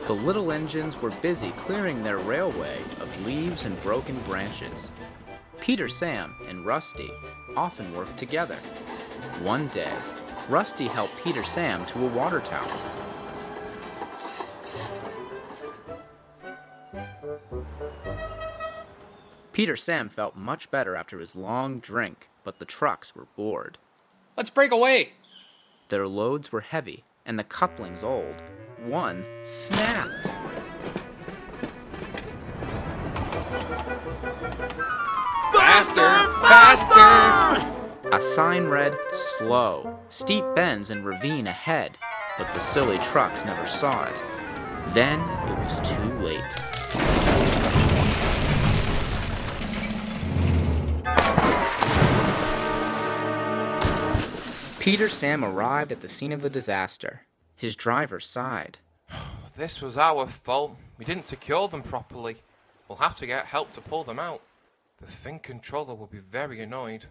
The little engines were busy clearing their railway of leaves and broken branches. Peter, Sam, and Rusty often worked together. One day, Rusty helped Peter Sam to a water tower. Peter Sam felt much better after his long drink, but the trucks were bored. Let's break away! Their loads were heavy, and the couplings old. One snapped. Faster! Faster! A sign read, "Slow, steep bends and ravine ahead," but the silly trucks never saw it. Then it was too late. Peter Sam arrived at the scene of the disaster. His driver sighed. This was our fault. We didn't secure them properly. We'll have to get help to pull them out. The thing controller will be very annoyed.